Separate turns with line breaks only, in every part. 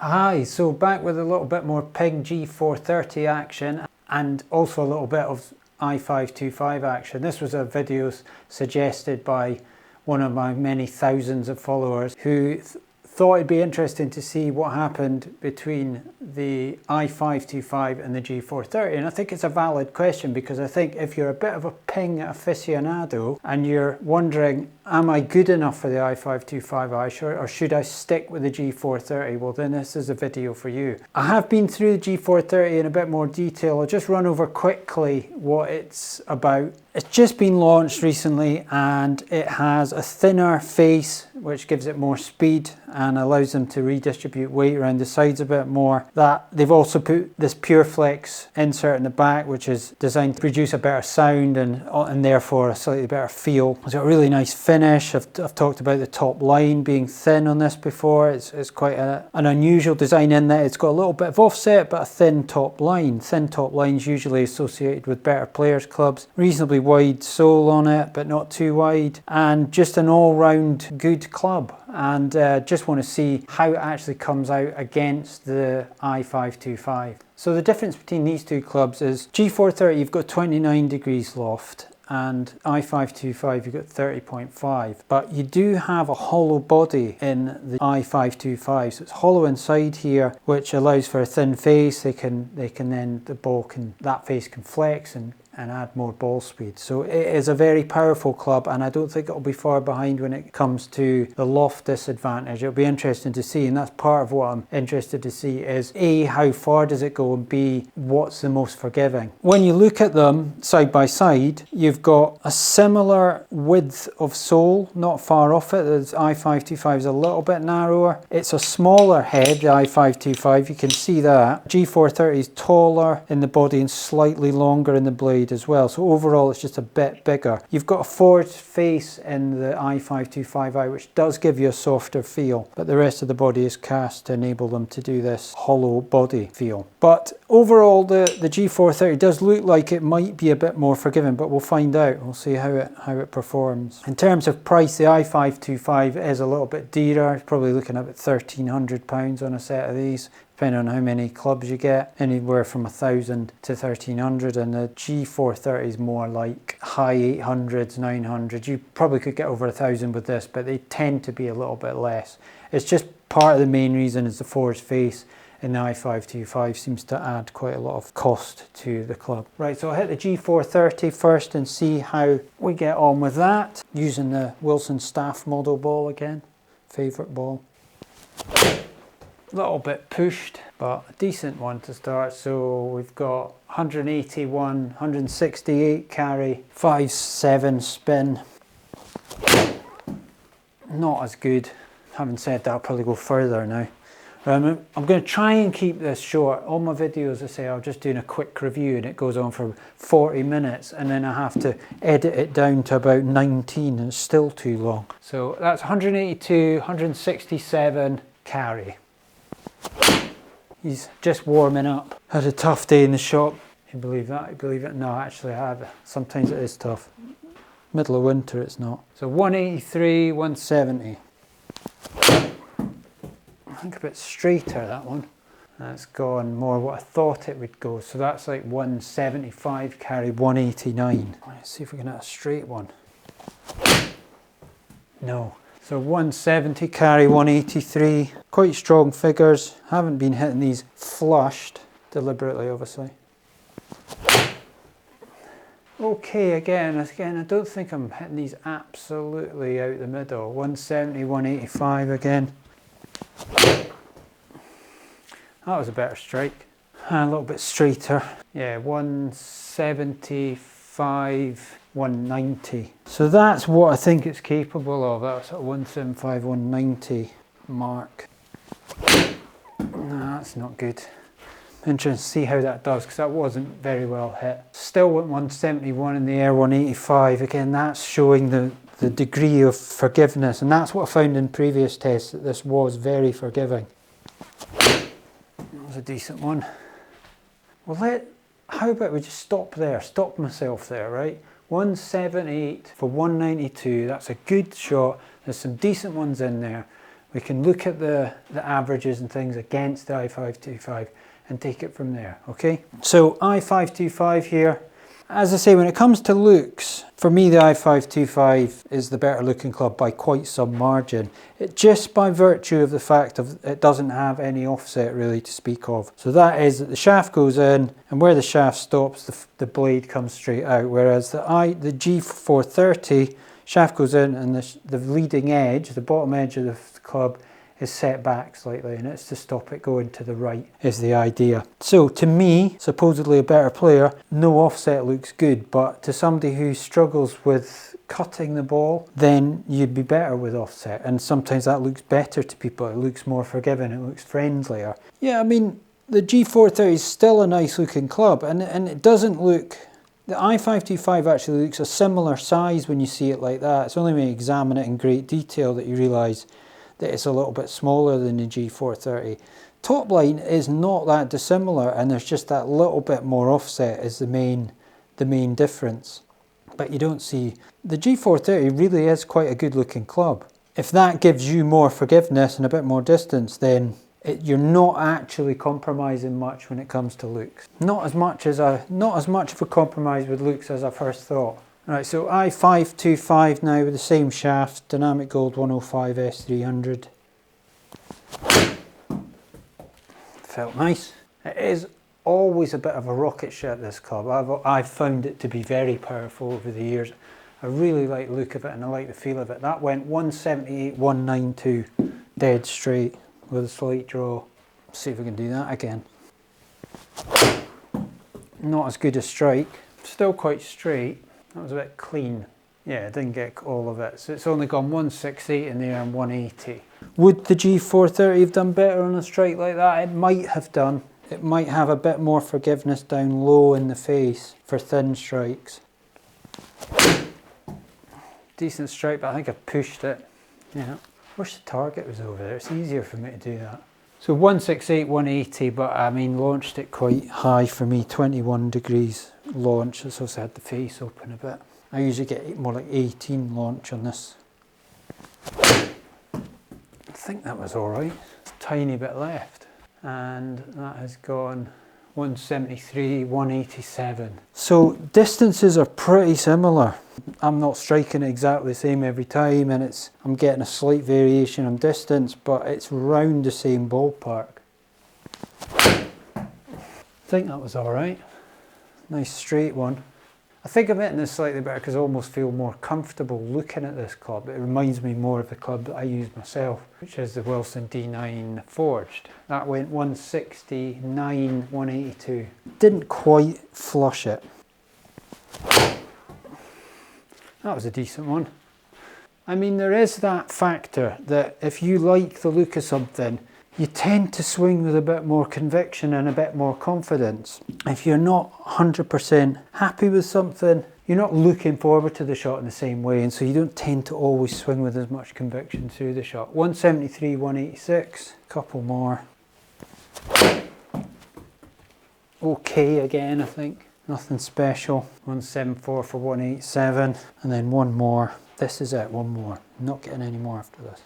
Hi, so back with a little bit more Ping G430 action and also a little bit of I525 action. This was a video suggested by one of my many thousands of followers who thought it'd be interesting to see what happened between the I525 and the G430, and I think it's a valid question because I think if you're a bit of a Ping aficionado and you're wondering, am I good enough for the I525 or should I stick with the G430? Well, then this is a video for you. I have been through the G430 in a bit more detail. I'll just run over quickly what it's about. It's just been launched recently and it has a thinner face which gives it more speed and allows them to redistribute weight around the sides a bit more. That they've also put this PureFlex insert in the back which is designed to produce a better sound and therefore a slightly better feel. It's got a really nice finish. I've talked about the top line being thin on this before. It's quite an unusual design in that it's got a little bit of offset but a thin top line. Thin top lines usually associated with better players clubs. Reasonably wide sole on it but not too wide, and just an all-round good club. And just want to see how it actually comes out against the I525. So the difference between these two clubs is G430 you've got 29 degrees loft and I525 you've got 30.5, but you do have a hollow body in the I525, so it's hollow inside here which allows for a thin face. That face can flex and add more ball speed. So it is a very powerful club and I don't think it'll be far behind when it comes to the loft disadvantage. It'll be interesting to see, and that's part of what I'm interested to see is A, how far does it go, and B, what's the most forgiving. When you look at them side by side, you've got a similar width of sole, not far off it. The I525 is a little bit narrower. It's a smaller head, the I525, you can see that. G430 is taller in the body and slightly longer in the blade as well, so overall it's just a bit bigger. You've got a forward face in the I525i which does give you a softer feel, but the rest of the body is cast to enable them to do this hollow body feel. But overall the G430 does look like it might be a bit more forgiving, but we'll find out. We'll see how it performs. In terms of price, the I525 is a little bit dearer, probably looking at about £1,300 on a set of these, depending on how many clubs you get, anywhere from 1,000 to 1,300, and the G430 is more like high 800s, 900s. You probably could get over 1,000 with this, but they tend to be a little bit less. It's just part of the main reason is the forward face in the I525 seems to add quite a lot of cost to the club. Right, so I'll hit the G430 first and see how we get on with that, using the Wilson Staff model ball again, favourite ball. A little bit pushed, but a decent one to start. So we've got 181, 168 carry, 5.7 spin. Not as good. Having said that, I'll probably go further now. I'm going to try and keep this short. All my videos, I say, I'm just doing a quick review and it goes on for 40 minutes and then I have to edit it down to about 19 and it's still too long. So that's 182, 167 carry. He's just warming up. Had a tough day in the shop. You believe that? You believe it? No, actually I have. Sometimes it is tough. Middle of winter it's not. So 183, 170. I think a bit straighter that one. That's gone more what I thought it would go. So that's like 175 carry, 189. Let's see if we can hit a straight one. No. So 170 carry, 183. Quite strong figures. Haven't been hitting these flushed, deliberately obviously. Okay, again, I don't think I'm hitting these absolutely out the middle. 170, 185 again. That was a better strike. A little bit straighter. Yeah, 175, 190. So that's what I think it's capable of. That's at 175, 190 mark. No, that's not good. Interesting to see how that does because that wasn't very well hit. Still went 171 in the air, 185. Again, that's showing the degree of forgiveness, and that's what I found in previous tests, that this was very forgiving. That was a decent one. Well, how about we just stop there, stop myself there, right? 178 for 192, that's a good shot. There's some decent ones in there. We can look at the averages and things against the I525 and take it from there, okay? So I525 here. As I say, when it comes to looks, for me the I525 is the better looking club by quite some margin. Just by virtue of the fact of it doesn't have any offset really to speak of. So that is that the shaft goes in, and where the shaft stops, the blade comes straight out. Whereas the G430 shaft goes in, and the leading edge, the bottom edge of the club, is set back slightly, and it's to stop it going to the right is the idea. So to me, supposedly a better player, no offset looks good, but to somebody who struggles with cutting the ball, then you'd be better with offset, and sometimes that looks better to people. It looks more forgiving, it looks friendlier. Yeah, I mean, the G430 is still a nice looking club, and it doesn't look... The I525 actually looks a similar size when you see it like that. It's only when you examine it in great detail that you realise that it's a little bit smaller than the G430. Top line is not that dissimilar, and there's just that little bit more offset is the main difference. But you don't see... The G430 really is quite a good looking club. If that gives you more forgiveness and a bit more distance, then you're not actually compromising much when it comes to looks. Not as much of a compromise with looks as I first thought. Right, so I525 now with the same shaft, Dynamic Gold 105 S300. Felt nice. It is always a bit of a rocket ship, this club. I've found it to be very powerful over the years. I really like the look of it and I like the feel of it. That went 178, 192, dead straight with a slight draw. Let's see if we can do that again. Not as good a strike, still quite straight. That was a bit clean. Yeah, I didn't get all of it. So it's only gone 168 in there and 180. Would the G430 have done better on a strike like that? It might have done. It might have a bit more forgiveness down low in the face for thin strikes. Decent strike, but I think I pushed it. Yeah. Wish the target was over there. It's easier for me to do that. So 168, 180, but I mean launched it quite high for me, 21 degrees launch. It's also had the face open a bit. I usually get more like 18 launch on this. I think that was alright. It's a tiny bit left. And that has gone 173, 187. So distances are pretty similar. I'm not striking it exactly the same every time, and I'm getting a slight variation on distance, but it's round the same ballpark. I think that was alright. Nice straight one. I think I'm hitting this slightly better because I almost feel more comfortable looking at this club. It reminds me more of the club that I use myself, which is the Wilson D9 Forged. That went 169, 182. Didn't quite flush it. That was a decent one. I mean, there is that factor that if you like the look of something, you tend to swing with a bit more conviction and a bit more confidence. If you're not 100% happy with something, you're not looking forward to the shot in the same way, and so you don't tend to always swing with as much conviction through the shot. 173, 186, couple more. Okay again, I think. Nothing special. 174 for 187, and then one more. This is it, one more. I'm not getting any more after this.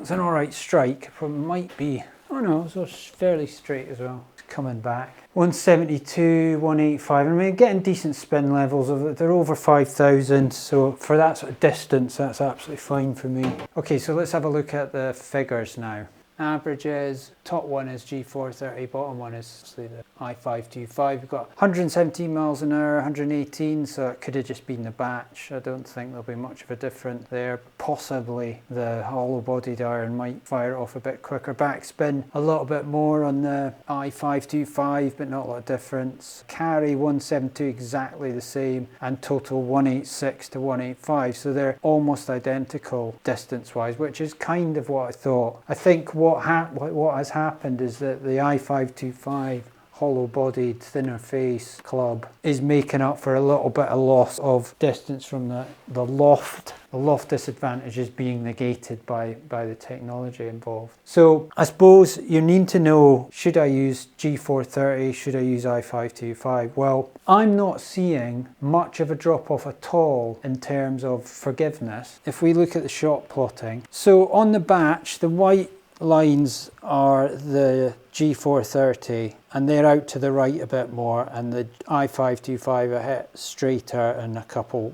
It's an alright strike, but might be, oh no, it's fairly straight as well. It's coming back. 172, 185, and we're getting decent spin levels of it. They're over 5,000, so for that sort of distance, that's absolutely fine for me. Okay, so let's have a look at the figures now. Averages, top one is G430, bottom one is the I525. We've got 117 miles an hour, 118, so it could have just been the batch. I don't think there'll be much of a difference there. Possibly the hollow bodied iron might fire it off a bit quicker. Backspin a little bit more on the I525, but not a lot of difference. Carry 172 exactly the same, and total 186 to 185, so they're almost identical distance wise, which is kind of what I thought. I think what has happened is that the I525 hollow-bodied, thinner face club is making up for a little bit of loss of distance from the loft. The loft disadvantage is being negated by the technology involved. So I suppose you need to know, should I use G430, should I use I525? Well, I'm not seeing much of a drop-off at all in terms of forgiveness. If we look at the shot plotting, so on the batch, the white lines are the G430 and they're out to the right a bit more, and the I525 are hit straighter and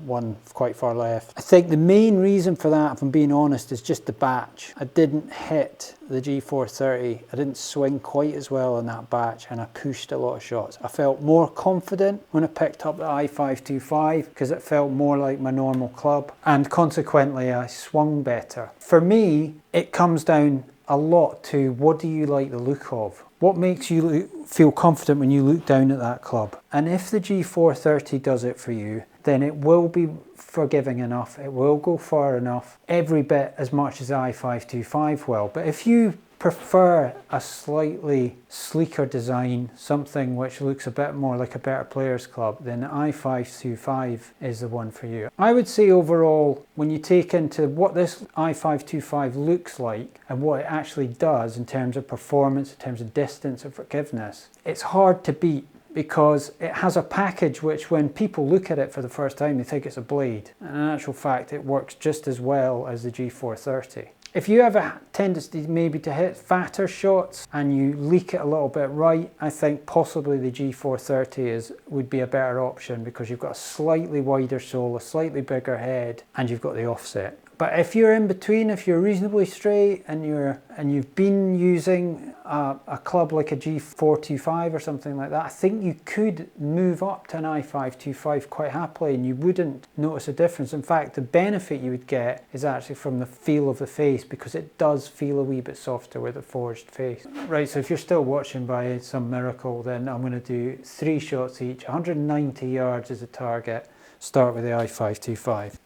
one quite far left. I think the main reason for that, if I'm being honest, is just the batch. I didn't hit the G430, I didn't swing quite as well in that batch, and I pushed a lot of shots. I felt more confident when I picked up the I525 because it felt more like my normal club, and consequently I swung better. For me, it comes down a lot to what do you like the look of? What makes you feel confident when you look down at that club? And if the G430 does it for you, then it will be forgiving enough, it will go far enough, every bit as much as I525 will. But if you prefer a slightly sleeker design, something which looks a bit more like a better player's club, then the I525 is the one for you. I would say overall, when you take into what this I525 looks like and what it actually does in terms of performance, in terms of distance and forgiveness, it's hard to beat, because it has a package which, when people look at it for the first time, they think it's a blade. And in actual fact, it works just as well as the G430. If you have a tendency maybe to hit fatter shots and you leak it a little bit right, I think possibly the G430 would be a better option, because you've got a slightly wider sole, a slightly bigger head, and you've got the offset. But if you're in between, if you're reasonably straight and you've been using a club like a G425 or something like that, I think you could move up to an I525 quite happily and you wouldn't notice a difference. In fact, the benefit you would get is actually from the feel of the face, because it does feel a wee bit softer with a forged face. Right, so if you're still watching by some miracle, then I'm going to do 3 shots each, 190 yards as a target. Start with the I525.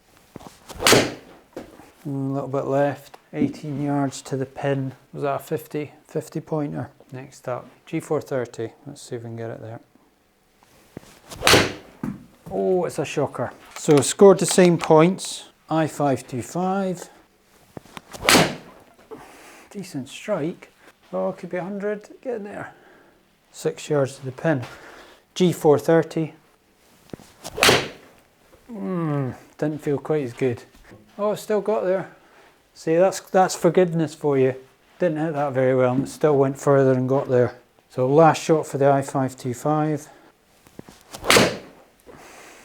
A little bit left, 18 yards to the pin. Was that a 50 pointer? Next up, G430. Let's see if we can get it there. Oh, it's a shocker. So scored the same points. I525. Decent strike. Oh, it could be 100. Get in there. 6 yards to the pin. G430. Didn't feel quite as good. Oh, still got there. See, that's forgiveness for you. Didn't hit that very well, and still went further and got there. So last shot for the I525.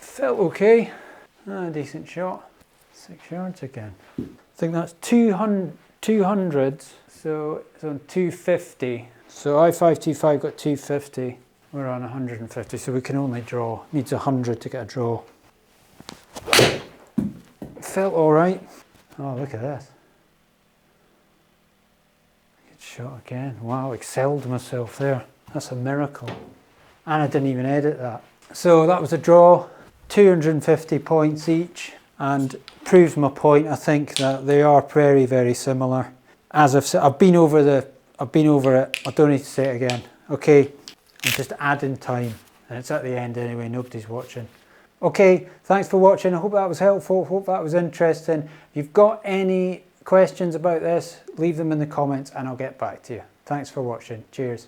Felt okay. Decent shot. 6 yards again. I think that's 200s, so it's on 250. So I525 got 250. We're on 150, so we can only draw. Needs 100 to get a draw. Felt all right. Oh, look at this. Good shot again. Wow, excelled myself there. That's a miracle. And I didn't even edit that. So that was a draw, 250 points each, and proves my point. I think that they are very, very similar. As I've said, I've been over it. I don't need to say it again. Okay, I'm just adding time, and it's at the end anyway. Nobody's watching. Okay, thanks for watching. I hope that was helpful. Hope that was interesting. If you've got any questions about this, leave them in the comments and I'll get back to you. Thanks for watching. Cheers.